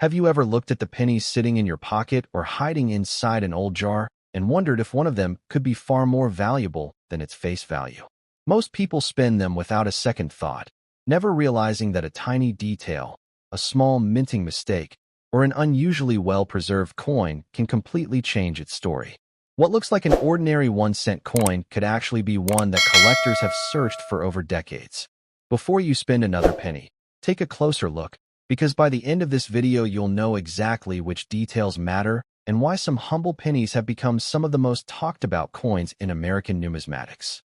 Have you ever looked at the pennies sitting in your pocket or hiding inside an old jar and wondered if one of them could be far more valuable than its face value? Most people spend them without a second thought, never realizing that a tiny detail, a small minting mistake, or an unusually well-preserved coin can completely change its story. What looks like an ordinary 1-cent coin could actually be one that collectors have searched for over decades. Before you spend another penny, take a closer look, because by the end of this video you'll know exactly which details matter and why some humble pennies have become some of the most talked about coins in American numismatics.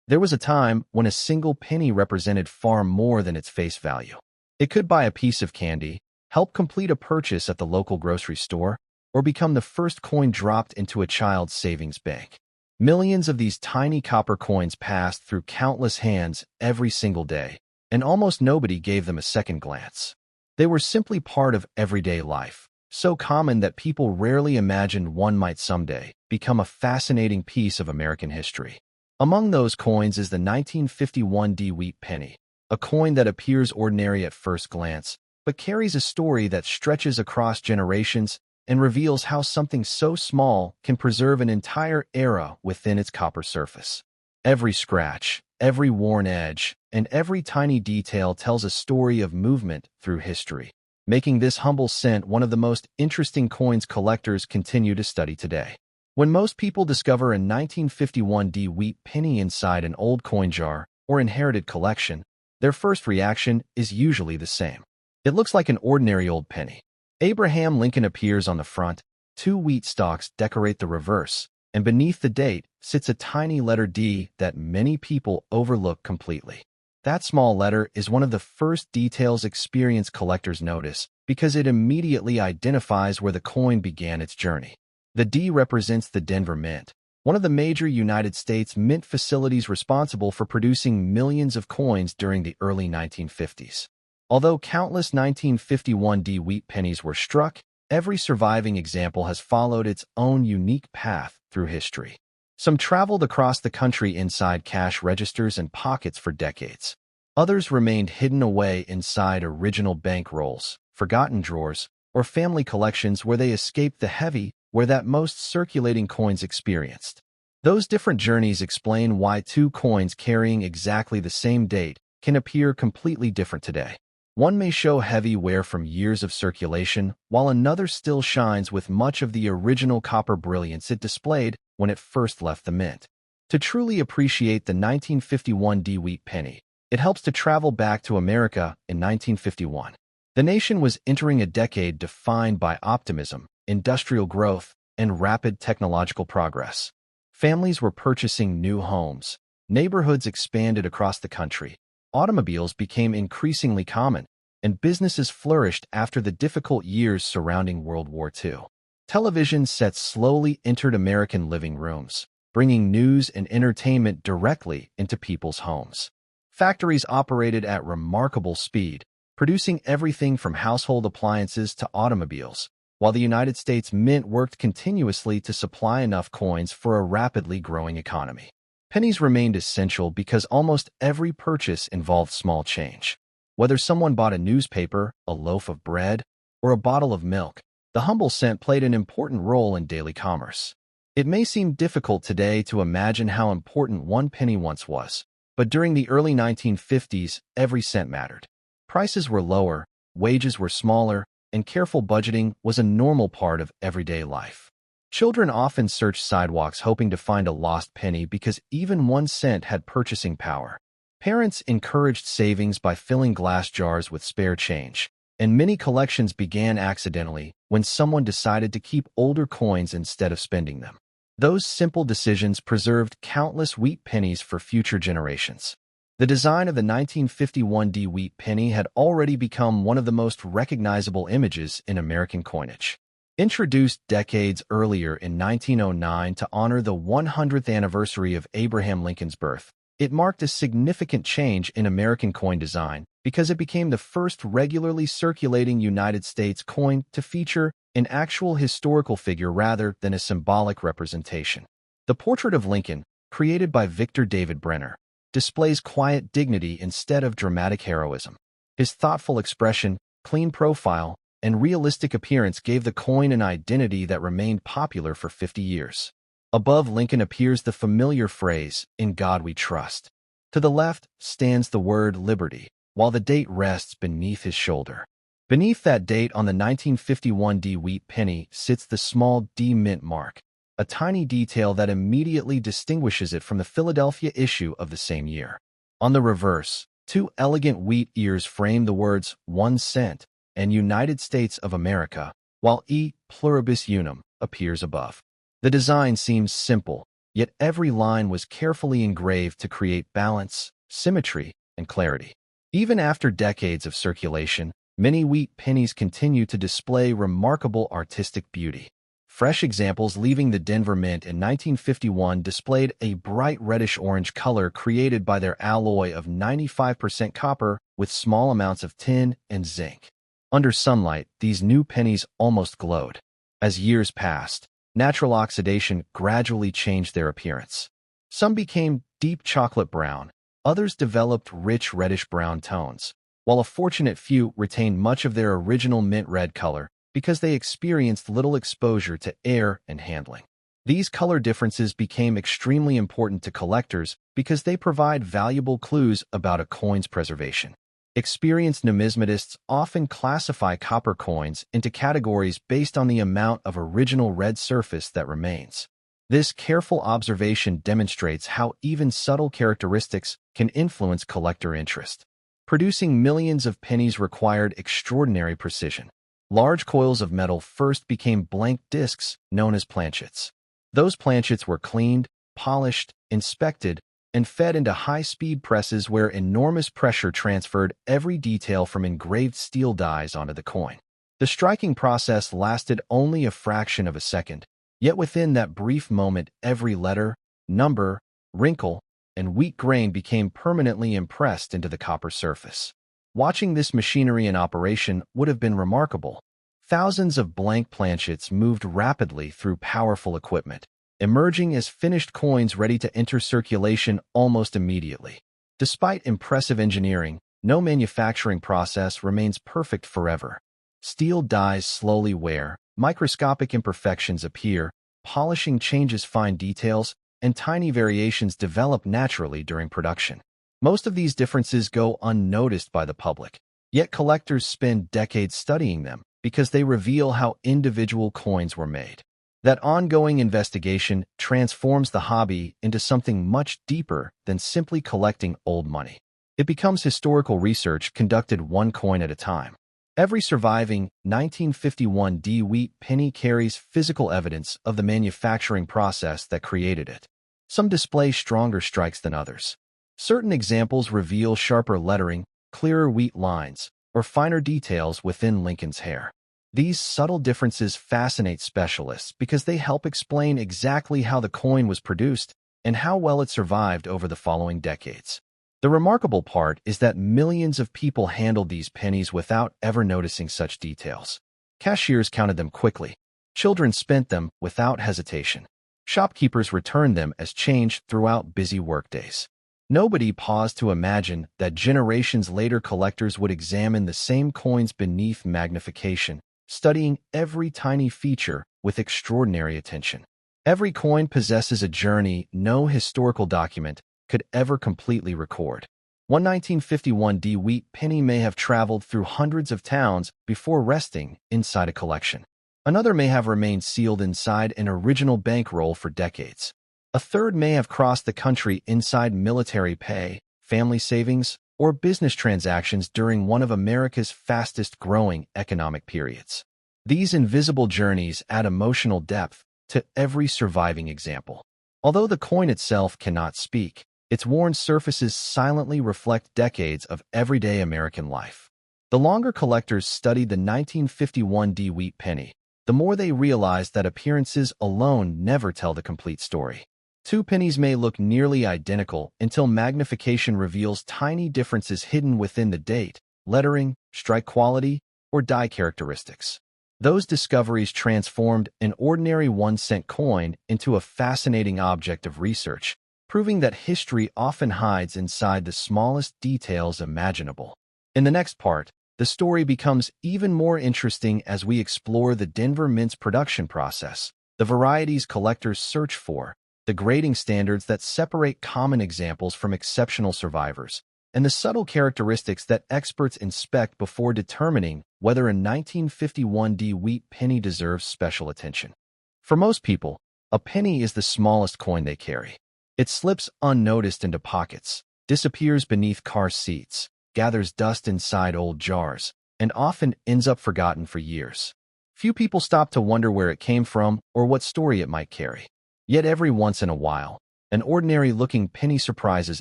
There was a time when a single penny represented far more than its face value. It could buy a piece of candy, help complete a purchase at the local grocery store, or become the first coin dropped into a child's savings bank. Millions of these tiny copper coins passed through countless hands every single day, and almost nobody gave them a second glance. They were simply part of everyday life, so common that people rarely imagined one might someday become a fascinating piece of American history. Among those coins is the 1951 wheat penny, a coin that appears ordinary at first glance, but carries a story that stretches across generations and reveals how something so small can preserve an entire era within its copper surface. Every scratch, every worn edge, and every tiny detail tells a story of movement through history, making this humble cent one of the most interesting coins collectors continue to study today. When most people discover a 1951 wheat penny inside an old coin jar or inherited collection, their first reaction is usually the same. It looks like an ordinary old penny. Abraham Lincoln appears on the front, 2 wheat stalks decorate the reverse, and beneath the date sits a tiny letter D that many people overlook completely. That small letter is one of the first details experienced collectors notice because it immediately identifies where the coin began its journey. The D represents the Denver Mint, one of the major United States mint facilities responsible for producing millions of coins during the early 1950s. Although countless 1951 wheat pennies were struck, every surviving example has followed its own unique path through history. Some traveled across the country inside cash registers and pockets for decades. Others remained hidden away inside original bank rolls, forgotten drawers, or family collections where they escaped the heavy wear that most circulating coins experienced. Those different journeys explain why 2 coins carrying exactly the same date can appear completely different today. One may show heavy wear from years of circulation, while another still shines with much of the original copper brilliance it displayed when it first left the mint. To truly appreciate the 1951 wheat penny, it helps to travel back to America in 1951. The nation was entering a decade defined by optimism, industrial growth, and rapid technological progress. Families were purchasing new homes, neighborhoods expanded across the country, automobiles became increasingly common, and businesses flourished after the difficult years surrounding World War II. Television sets slowly entered American living rooms, bringing news and entertainment directly into people's homes. Factories operated at remarkable speed, producing everything from household appliances to automobiles, while the United States Mint worked continuously to supply enough coins for a rapidly growing economy. Pennies remained essential because almost every purchase involved small change. Whether someone bought a newspaper, a loaf of bread, or a bottle of milk, the humble cent played an important role in daily commerce. It may seem difficult today to imagine how important 1 penny once was, but during the early 1950s, every cent mattered. Prices were lower, wages were smaller, and careful budgeting was a normal part of everyday life. Children often searched sidewalks hoping to find a lost penny because even 1 cent had purchasing power. Parents encouraged savings by filling glass jars with spare change, and many collections began accidentally when someone decided to keep older coins instead of spending them. Those simple decisions preserved countless wheat pennies for future generations. The design of the 1951 wheat penny had already become one of the most recognizable images in American coinage. Introduced decades earlier in 1909 to honor the 100th anniversary of Abraham Lincoln's birth, it marked a significant change in American coin design because it became the first regularly circulating United States coin to feature an actual historical figure rather than a symbolic representation. The portrait of Lincoln, created by Victor David Brenner, displays quiet dignity instead of dramatic heroism. His thoughtful expression, clean profile, and realistic appearance gave the coin an identity that remained popular for 50 years. Above Lincoln appears the familiar phrase, "In God we trust." To the left stands the word liberty, while the date rests beneath his shoulder. Beneath that date on the 1951 D wheat penny sits the small D mint mark, a tiny detail that immediately distinguishes it from the Philadelphia issue of the same year. On the reverse, two elegant wheat ears frame the words 1 cent and United States of America, while E pluribus unum appears above. The design seems simple, yet every line was carefully engraved to create balance, symmetry, and clarity. Even after decades of circulation, many wheat pennies continue to display remarkable artistic beauty. Fresh examples leaving the Denver Mint in 1951 displayed a bright reddish-orange color created by their alloy of 95% copper with small amounts of tin and zinc. Under sunlight, these new pennies almost glowed. As years passed, natural oxidation gradually changed their appearance. Some became deep chocolate brown, others developed rich reddish-brown tones, while a fortunate few retained much of their original mint red color because they experienced little exposure to air and handling. These color differences became extremely important to collectors because they provide valuable clues about a coin's preservation. Experienced numismatists often classify copper coins into categories based on the amount of original red surface that remains. This careful observation demonstrates how even subtle characteristics can influence collector interest. Producing millions of pennies required extraordinary precision. Large coils of metal first became blank discs known as planchets. Those planchets were cleaned, polished, inspected, and fed into high-speed presses where enormous pressure transferred every detail from engraved steel dies onto the coin. The striking process lasted only a fraction of a second, yet within that brief moment every letter, number, wrinkle, and wheat grain became permanently impressed into the copper surface. Watching this machinery in operation would have been remarkable. Thousands of blank planchets moved rapidly through powerful equipment, emerging as finished coins ready to enter circulation almost immediately. Despite impressive engineering, no manufacturing process remains perfect forever. Steel dies slowly wear, microscopic imperfections appear, polishing changes fine details, and tiny variations develop naturally during production. Most of these differences go unnoticed by the public, yet collectors spend decades studying them because they reveal how individual coins were made. That ongoing investigation transforms the hobby into something much deeper than simply collecting old money. It becomes historical research conducted one coin at a time. Every surviving 1951 D wheat penny carries physical evidence of the manufacturing process that created it. Some display stronger strikes than others. Certain examples reveal sharper lettering, clearer wheat lines, or finer details within Lincoln's hair. These subtle differences fascinate specialists because they help explain exactly how the coin was produced and how well it survived over the following decades. The remarkable part is that millions of people handled these pennies without ever noticing such details. Cashiers counted them quickly. Children spent them without hesitation. Shopkeepers returned them as change throughout busy workdays. Nobody paused to imagine that generations later collectors would examine the same coins beneath magnification, studying every tiny feature with extraordinary attention. Every coin possesses a journey no historical document could ever completely record. One 1951 D wheat penny may have traveled through hundreds of towns before resting inside a collection. Another may have remained sealed inside an original bankroll for decades. A third may have crossed the country inside military pay, family savings, or business transactions during one of America's fastest-growing economic periods. These invisible journeys add emotional depth to every surviving example. Although the coin itself cannot speak, its worn surfaces silently reflect decades of everyday American life. The longer collectors studied the 1951 D wheat penny, the more they realized that appearances alone never tell the complete story. Two pennies may look nearly identical until magnification reveals tiny differences hidden within the date, lettering, strike quality, or die characteristics. Those discoveries transformed an ordinary 1-cent coin into a fascinating object of research, proving that history often hides inside the smallest details imaginable. In the next part, The story becomes even more interesting as we explore the Denver Mint's production process, the varieties collectors search for, the grading standards that separate common examples from exceptional survivors, and the subtle characteristics that experts inspect before determining whether a 1951 wheat penny deserves special attention. For most people, a penny is the smallest coin they carry. It slips unnoticed into pockets, disappears beneath car seats, gathers dust inside old jars, and often ends up forgotten for years. Few people stop to wonder where it came from or what story it might carry. Yet every once in a while, an ordinary-looking penny surprises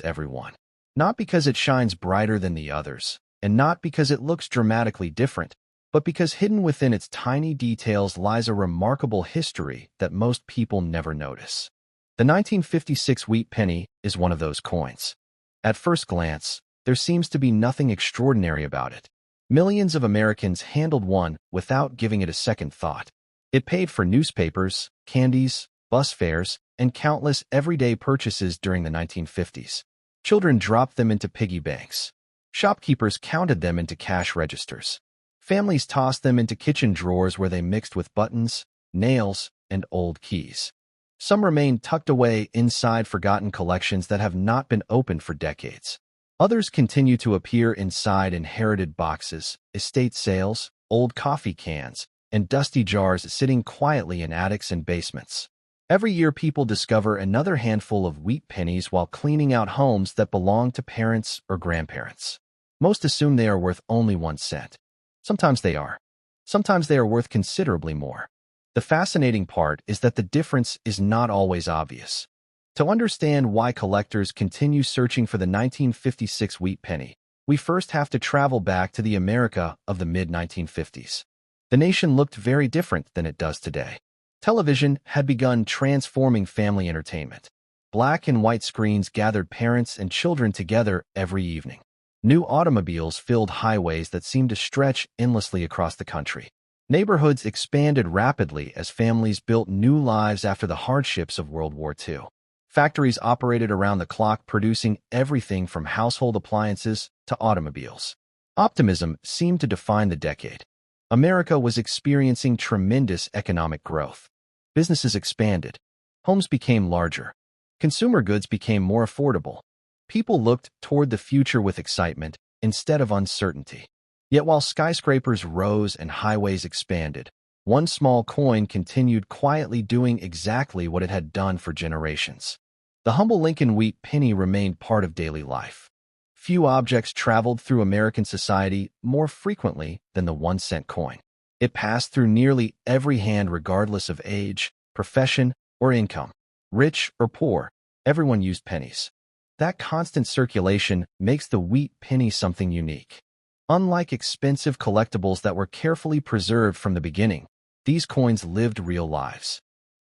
everyone. Not because it shines brighter than the others, and not because it looks dramatically different, but because hidden within its tiny details lies a remarkable history that most people never notice. The 1956 wheat penny is one of those coins. At first glance, there seems to be nothing extraordinary about it. Millions of Americans handled one without giving it a second thought. It paid for newspapers, candies, bus fares, and countless everyday purchases during the 1950s. Children dropped them into piggy banks. Shopkeepers counted them into cash registers. Families tossed them into kitchen drawers where they mixed with buttons, nails, and old keys. Some remain tucked away inside forgotten collections that have not been opened for decades. Others continue to appear inside inherited boxes, estate sales, old coffee cans, and dusty jars sitting quietly in attics and basements. Every year people discover another handful of wheat pennies while cleaning out homes that belong to parents or grandparents. Most assume they are worth only 1 cent. Sometimes they are. Sometimes they are worth considerably more. The fascinating part is that the difference is not always obvious. To understand why collectors continue searching for the 1956 wheat penny, we first have to travel back to the America of the mid-1950s. The nation looked very different than it does today. Television had begun transforming family entertainment. Black and white screens gathered parents and children together every evening. New automobiles filled highways that seemed to stretch endlessly across the country. Neighborhoods expanded rapidly as families built new lives after the hardships of World War II. Factories operated around the clock, producing everything from household appliances to automobiles. Optimism seemed to define the decade. America was experiencing tremendous economic growth. Businesses expanded. Homes became larger. Consumer goods became more affordable. People looked toward the future with excitement instead of uncertainty. Yet while skyscrapers rose and highways expanded, one small coin continued quietly doing exactly what it had done for generations. The humble Lincoln wheat penny remained part of daily life. Few objects traveled through American society more frequently than the 1-cent coin. It passed through nearly every hand regardless of age, profession, or income. Rich or poor, everyone used pennies. That constant circulation makes the wheat penny something unique. Unlike expensive collectibles that were carefully preserved from the beginning, these coins lived real lives.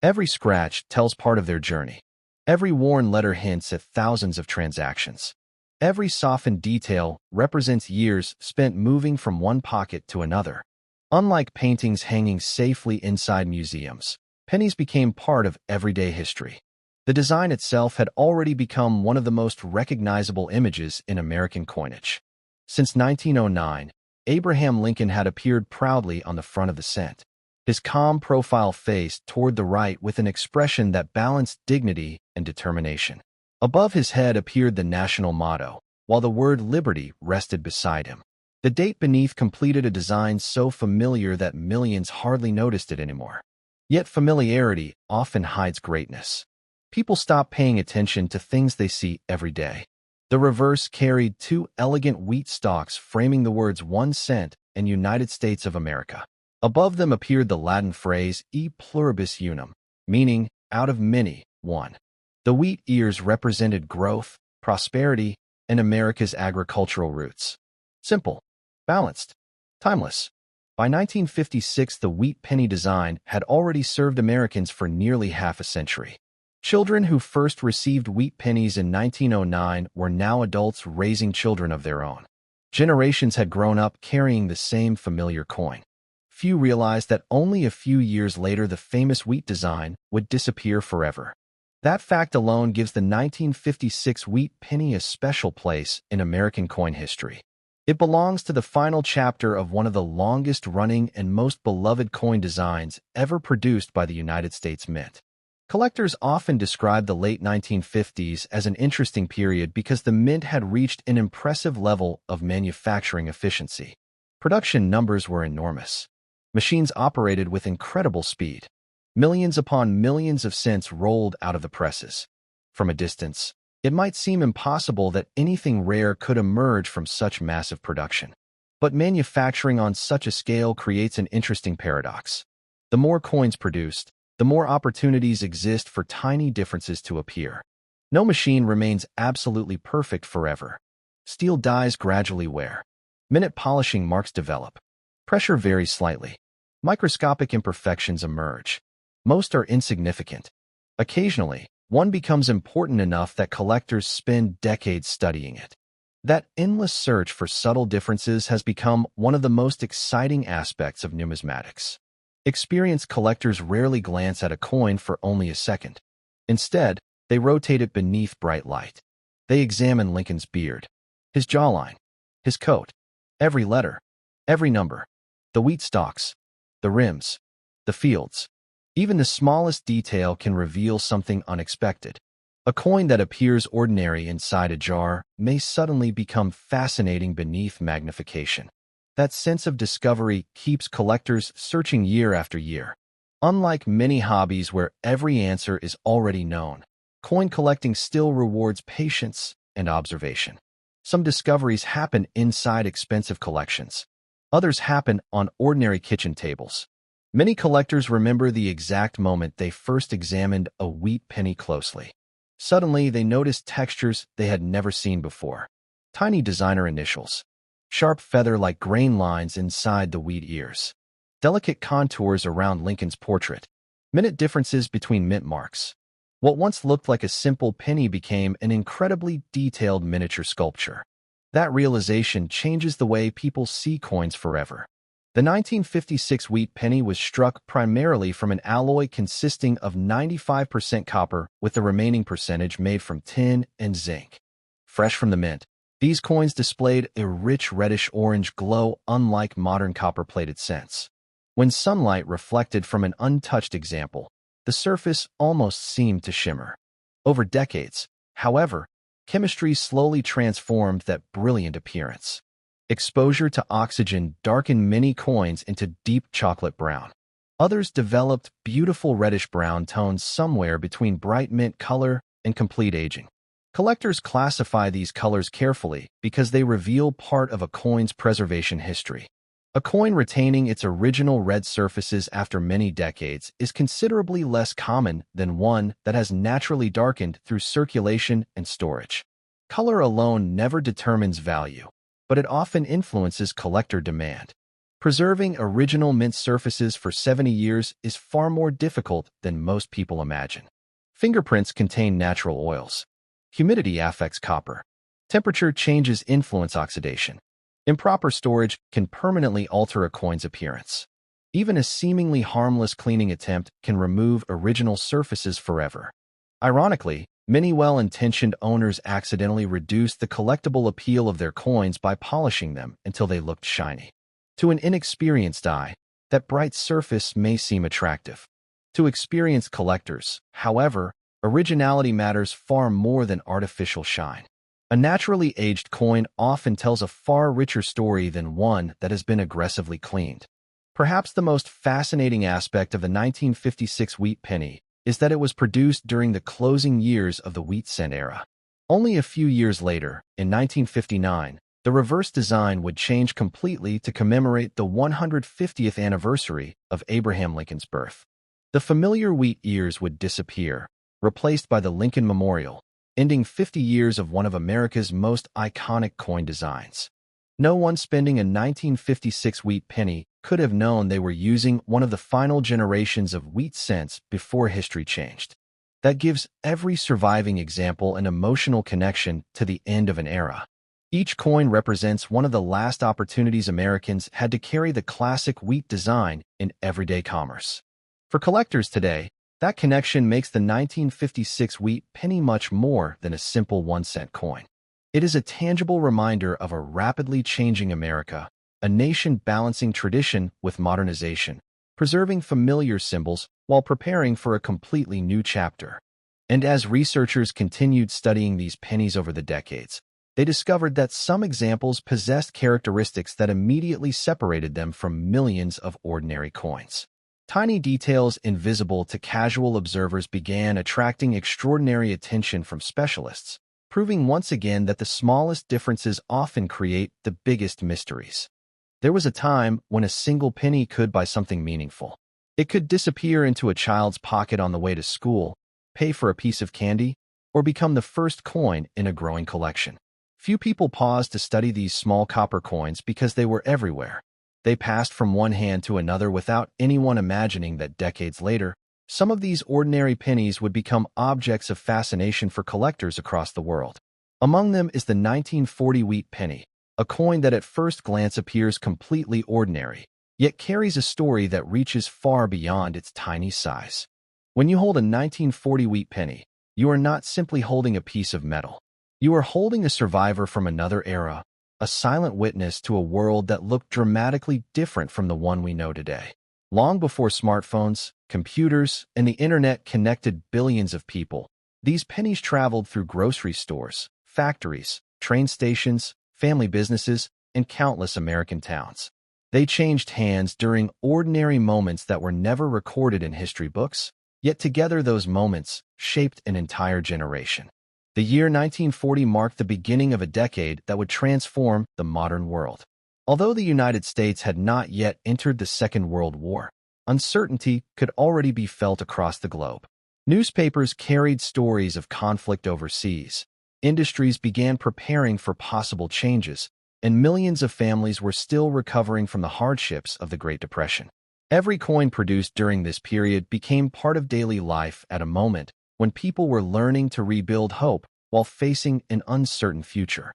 Every scratch tells part of their journey. Every worn letter hints at thousands of transactions. Every softened detail represents years spent moving from one pocket to another. Unlike paintings hanging safely inside museums, pennies became part of everyday history. The design itself had already become one of the most recognizable images in American coinage. Since 1909, Abraham Lincoln had appeared proudly on the front of the cent. His calm profile faced toward the right with an expression that balanced dignity and determination. Above his head appeared the national motto, while the word liberty rested beside him. The date beneath completed a design so familiar that millions hardly noticed it anymore. Yet familiarity often hides greatness. People stop paying attention to things they see every day. The reverse carried 2 elegant wheat stalks framing the words 1 cent and United States of America. Above them appeared the Latin phrase e pluribus unum, meaning out of many, one. The wheat ears represented growth, prosperity, and America's agricultural roots. Simple, balanced, timeless. By 1956, the wheat penny design had already served Americans for nearly half a century. Children who first received wheat pennies in 1909 were now adults raising children of their own. Generations had grown up carrying the same familiar coin. Few realized that only a few years later the famous wheat design would disappear forever. That fact alone gives the 1956 wheat penny a special place in American coin history. It belongs to the final chapter of one of the longest-running and most beloved coin designs ever produced by the United States Mint. Collectors often describe the late 1950s as an interesting period because the Mint had reached an impressive level of manufacturing efficiency. Production numbers were enormous. Machines operated with incredible speed. Millions upon millions of cents rolled out of the presses. From a distance, it might seem impossible that anything rare could emerge from such massive production. But manufacturing on such a scale creates an interesting paradox. The more coins produced, the more opportunities exist for tiny differences to appear. No machine remains absolutely perfect forever. Steel dies gradually wear. Minute polishing marks develop. Pressure varies slightly. Microscopic imperfections emerge. Most are insignificant. Occasionally, one becomes important enough that collectors spend decades studying it. That endless search for subtle differences has become one of the most exciting aspects of numismatics. Experienced collectors rarely glance at a coin for only a second. Instead, they rotate it beneath bright light. They examine Lincoln's beard, his jawline, his coat, every letter, every number, the wheat stalks, the rims, the fields. Even the smallest detail can reveal something unexpected. A coin that appears ordinary inside a jar may suddenly become fascinating beneath magnification. That sense of discovery keeps collectors searching year after year. Unlike many hobbies where every answer is already known, coin collecting still rewards patience and observation. Some discoveries happen inside expensive collections. Others happen on ordinary kitchen tables. Many collectors remember the exact moment they first examined a wheat penny closely. Suddenly, they noticed textures they had never seen before. Tiny designer initials. Sharp feather-like grain lines inside the wheat ears. Delicate contours around Lincoln's portrait. Minute differences between mint marks. What once looked like a simple penny became an incredibly detailed miniature sculpture. That realization changes the way people see coins forever. The 1956 wheat penny was struck primarily from an alloy consisting of 95% copper with the remaining percentage made from tin and zinc. Fresh from the mint, these coins displayed a rich reddish-orange glow unlike modern copper-plated cents. When sunlight reflected from an untouched example, the surface almost seemed to shimmer. Over decades, however, chemistry slowly transformed that brilliant appearance. Exposure to oxygen darkened many coins into deep chocolate brown. Others developed beautiful reddish-brown tones somewhere between bright mint color and complete aging. Collectors classify these colors carefully because they reveal part of a coin's preservation history. A coin retaining its original red surfaces after many decades is considerably less common than one that has naturally darkened through circulation and storage. Color alone never determines value, but it often influences collector demand. Preserving original mint surfaces for 70 years is far more difficult than most people imagine. Fingerprints contain natural oils. Humidity affects copper. Temperature changes influence oxidation. Improper storage can permanently alter a coin's appearance. Even a seemingly harmless cleaning attempt can remove original surfaces forever. Ironically, many well-intentioned owners accidentally reduce the collectible appeal of their coins by polishing them until they looked shiny. To an inexperienced eye, that bright surface may seem attractive. To experienced collectors, however, originality matters far more than artificial shine. A naturally aged coin often tells a far richer story than one that has been aggressively cleaned. Perhaps the most fascinating aspect of the 1956 wheat penny is that it was produced during the closing years of the wheat cent era. Only a few years later, in 1959, the reverse design would change completely to commemorate the 150th anniversary of Abraham Lincoln's birth. The familiar wheat ears would disappear, replaced by the Lincoln Memorial, ending 50 years of one of America's most iconic coin designs. No one spending a 1956 wheat penny could have known they were using one of the final generations of wheat cents before history changed. That gives every surviving example an emotional connection to the end of an era. Each coin represents one of the last opportunities Americans had to carry the classic wheat design in everyday commerce. For collectors today, that connection makes the 1956 wheat penny much more than a simple 1-cent coin. It is a tangible reminder of a rapidly changing America, a nation balancing tradition with modernization, preserving familiar symbols while preparing for a completely new chapter. And as researchers continued studying these pennies over the decades, they discovered that some examples possessed characteristics that immediately separated them from millions of ordinary coins. Tiny details invisible to casual observers began attracting extraordinary attention from specialists, proving once again that the smallest differences often create the biggest mysteries. There was a time when a single penny could buy something meaningful. It could disappear into a child's pocket on the way to school, pay for a piece of candy, or become the first coin in a growing collection. Few people paused to study these small copper coins because they were everywhere. They passed from one hand to another without anyone imagining that decades later, some of these ordinary pennies would become objects of fascination for collectors across the world. Among them is the 1940 wheat penny, a coin that at first glance appears completely ordinary, yet carries a story that reaches far beyond its tiny size. When you hold a 1940 wheat penny, you are not simply holding a piece of metal. You are holding a survivor from another era, a silent witness to a world that looked dramatically different from the one we know today. Long before smartphones, computers, and the internet connected billions of people, these pennies traveled through grocery stores, factories, train stations, family businesses, and countless American towns. They changed hands during ordinary moments that were never recorded in history books, yet together those moments shaped an entire generation. The year 1940 marked the beginning of a decade that would transform the modern world. Although the United States had not yet entered the Second World War, uncertainty could already be felt across the globe. Newspapers carried stories of conflict overseas. Industries began preparing for possible changes, and millions of families were still recovering from the hardships of the Great Depression. Every coin produced during this period became part of daily life at a moment when people were learning to rebuild hope while facing an uncertain future.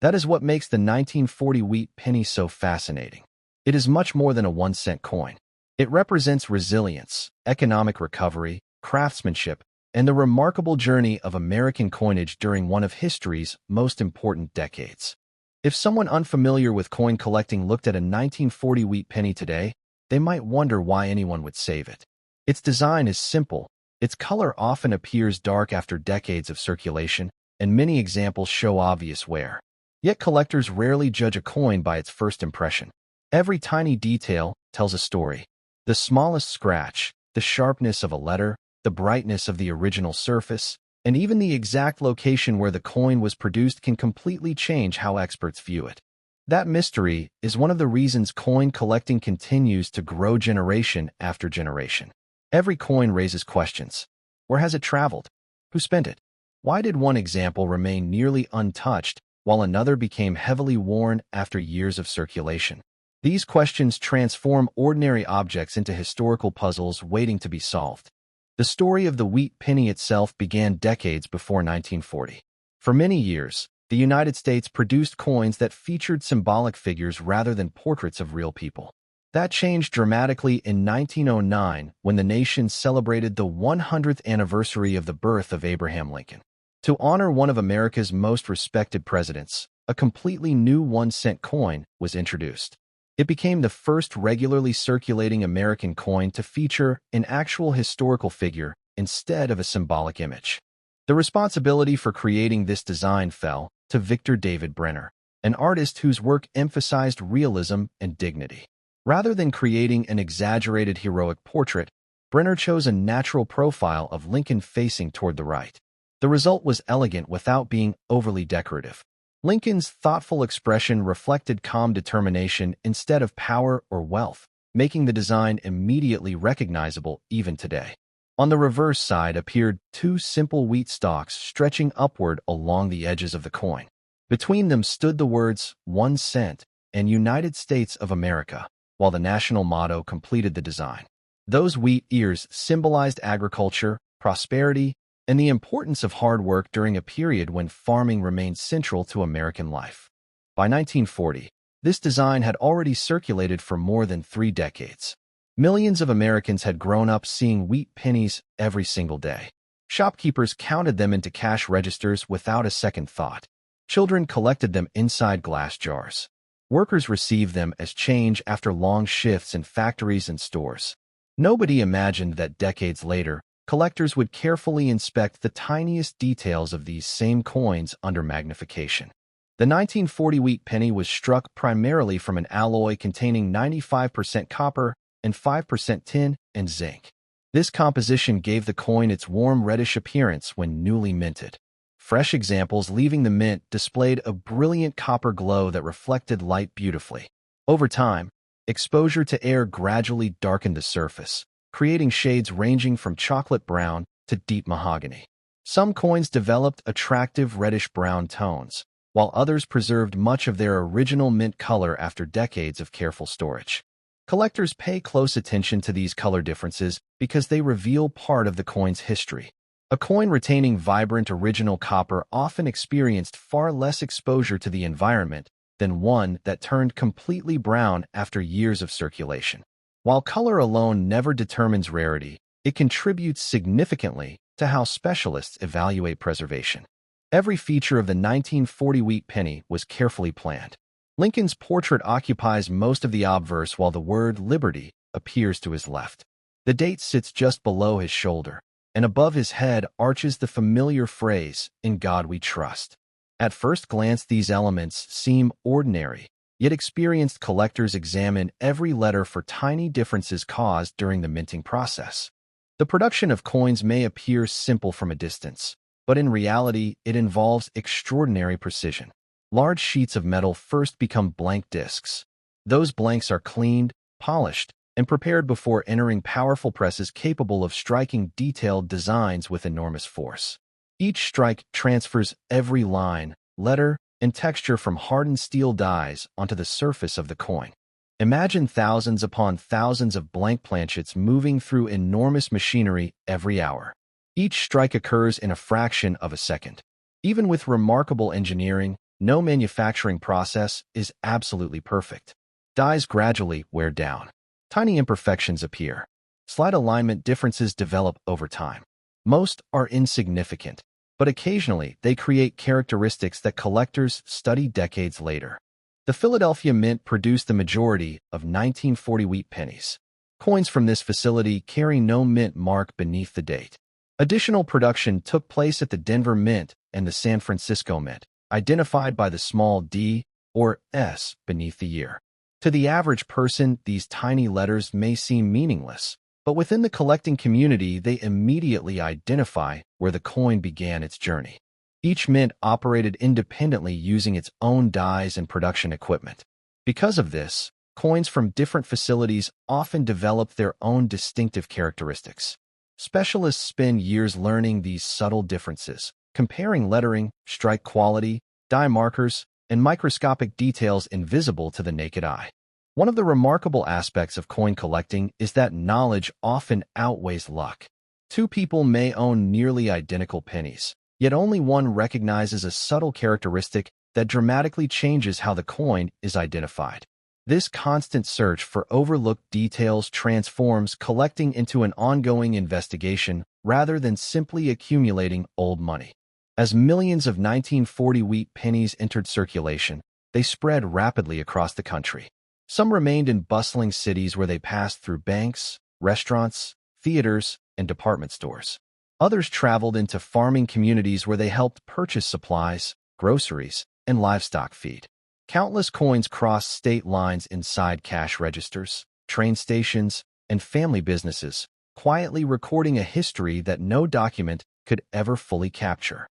That is what makes the 1940 wheat penny so fascinating. It is much more than a 1-cent coin. It represents resilience, economic recovery, craftsmanship, and the remarkable journey of American coinage during one of history's most important decades. If someone unfamiliar with coin collecting looked at a 1940 wheat penny today, they might wonder why anyone would save it. Its design is simple. Its color often appears dark after decades of circulation, and many examples show obvious wear. Yet collectors rarely judge a coin by its first impression. Every tiny detail tells a story. The smallest scratch, the sharpness of a letter, the brightness of the original surface, and even the exact location where the coin was produced can completely change how experts view it. That mystery is one of the reasons coin collecting continues to grow generation after generation. Every coin raises questions. Where has it traveled? Who spent it? Why did one example remain nearly untouched while another became heavily worn after years of circulation? These questions transform ordinary objects into historical puzzles waiting to be solved. The story of the wheat penny itself began decades before 1940. For many years, the United States produced coins that featured symbolic figures rather than portraits of real people. That changed dramatically in 1909 when the nation celebrated the 100th anniversary of the birth of Abraham Lincoln. To honor one of America's most respected presidents, a completely new 1-cent coin was introduced. It became the first regularly circulating American coin to feature an actual historical figure instead of a symbolic image. The responsibility for creating this design fell to Victor David Brenner, an artist whose work emphasized realism and dignity. Rather than creating an exaggerated heroic portrait, Brenner chose a natural profile of Lincoln facing toward the right. The result was elegant without being overly decorative. Lincoln's thoughtful expression reflected calm determination instead of power or wealth, making the design immediately recognizable even today. On the reverse side appeared two simple wheat stalks stretching upward along the edges of the coin. Between them stood the words 1 cent and United States of America, while the national motto completed the design. Those wheat ears symbolized agriculture, prosperity, and the importance of hard work during a period when farming remained central to American life. By 1940, this design had already circulated for more than 3 decades. Millions of Americans had grown up seeing wheat pennies every single day. Shopkeepers counted them into cash registers without a second thought. Children collected them inside glass jars. Workers received them as change after long shifts in factories and stores. Nobody imagined that decades later, collectors would carefully inspect the tiniest details of these same coins under magnification. The 1940 wheat penny was struck primarily from an alloy containing 95% copper and 5% tin and zinc. This composition gave the coin its warm reddish appearance when newly minted. Fresh examples leaving the mint displayed a brilliant copper glow that reflected light beautifully. Over time, exposure to air gradually darkened the surface, creating shades ranging from chocolate brown to deep mahogany. Some coins developed attractive reddish-brown tones, while others preserved much of their original mint color after decades of careful storage. Collectors pay close attention to these color differences because they reveal part of the coin's history. A coin retaining vibrant original copper often experienced far less exposure to the environment than one that turned completely brown after years of circulation. While color alone never determines rarity, it contributes significantly to how specialists evaluate preservation. Every feature of the 1940 wheat penny was carefully planned. Lincoln's portrait occupies most of the obverse while the word Liberty appears to his left. The date sits just below his shoulder, and above his head arches the familiar phrase, "In God we trust." At first glance, these elements seem ordinary, yet experienced collectors examine every letter for tiny differences caused during the minting process. The production of coins may appear simple from a distance, but in reality, it involves extraordinary precision. Large sheets of metal first become blank discs. Those blanks are cleaned, polished, and prepared before entering powerful presses capable of striking detailed designs with enormous force. Each strike transfers every line, letter, and texture from hardened steel dies onto the surface of the coin. Imagine thousands upon thousands of blank planchets moving through enormous machinery every hour. Each strike occurs in a fraction of a second. Even with remarkable engineering, no manufacturing process is absolutely perfect. Dies gradually wear down. Tiny imperfections appear. Slight alignment differences develop over time. Most are insignificant, but occasionally they create characteristics that collectors study decades later. The Philadelphia Mint produced the majority of 1940 wheat pennies. Coins from this facility carry no mint mark beneath the date. Additional production took place at the Denver Mint and the San Francisco Mint, identified by the small d or s beneath the year. To the average person, these tiny letters may seem meaningless, but within the collecting community, they immediately identify where the coin began its journey. Each mint operated independently using its own dies and production equipment. Because of this, coins from different facilities often develop their own distinctive characteristics. Specialists spend years learning these subtle differences, comparing lettering, strike quality, die markers, and microscopic details invisible to the naked eye. One of the remarkable aspects of coin collecting is that knowledge often outweighs luck. Two people may own nearly identical pennies, yet only one recognizes a subtle characteristic that dramatically changes how the coin is identified. This constant search for overlooked details transforms collecting into an ongoing investigation rather than simply accumulating old money. As millions of 1940 wheat pennies entered circulation, they spread rapidly across the country. Some remained in bustling cities where they passed through banks, restaurants, theaters, and department stores. Others traveled into farming communities where they helped purchase supplies, groceries, and livestock feed. Countless coins crossed state lines inside cash registers, train stations, and family businesses, quietly recording a history that no document could ever fully capture.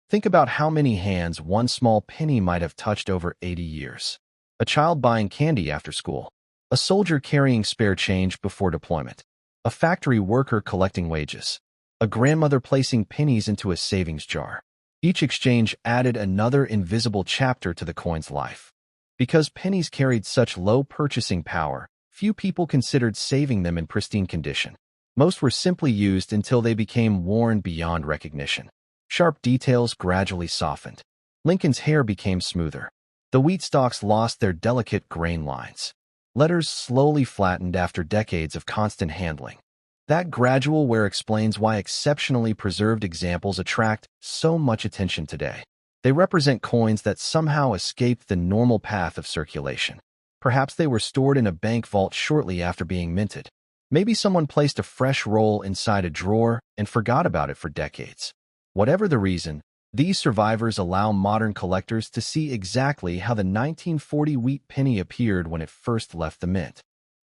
Think about how many hands one small penny might have touched over 80 years. A child buying candy after school, a soldier carrying spare change before deployment, a factory worker collecting wages, a grandmother placing pennies into a savings jar. Each exchange added another invisible chapter to the coin's life. Because pennies carried such low purchasing power, few people considered saving them in pristine condition. Most were simply used until they became worn beyond recognition. Sharp details gradually softened. Lincoln's hair became smoother. The wheat stalks lost their delicate grain lines. Letters slowly flattened after decades of constant handling. That gradual wear explains why exceptionally preserved examples attract so much attention today. They represent coins that somehow escaped the normal path of circulation. Perhaps they were stored in a bank vault shortly after being minted. Maybe someone placed a fresh roll inside a drawer and forgot about it for decades. Whatever the reason, these survivors allow modern collectors to see exactly how the 1940 wheat penny appeared when it first left the mint.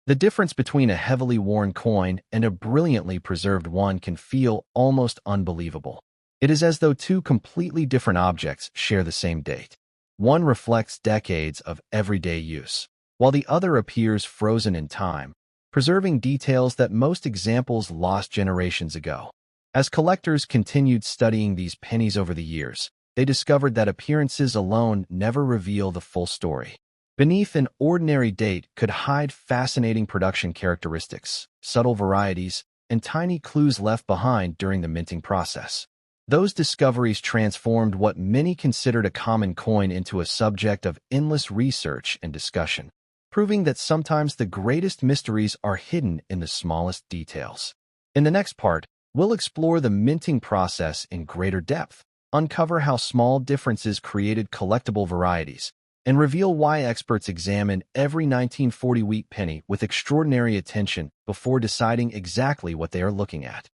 The difference between a heavily worn coin and a brilliantly preserved one can feel almost unbelievable. It is as though two completely different objects share the same date. One reflects decades of everyday use, while the other appears frozen in time, preserving details that most examples lost generations ago. As collectors continued studying these pennies over the years, they discovered that appearances alone never reveal the full story. Beneath an ordinary date could hide fascinating production characteristics, subtle varieties, and tiny clues left behind during the minting process. Those discoveries transformed what many considered a common coin into a subject of endless research and discussion, proving that sometimes the greatest mysteries are hidden in the smallest details. In the next part, we'll explore the minting process in greater depth, uncover how small differences created collectible varieties, and reveal why experts examine every 1940 wheat penny with extraordinary attention before deciding exactly what they are looking at.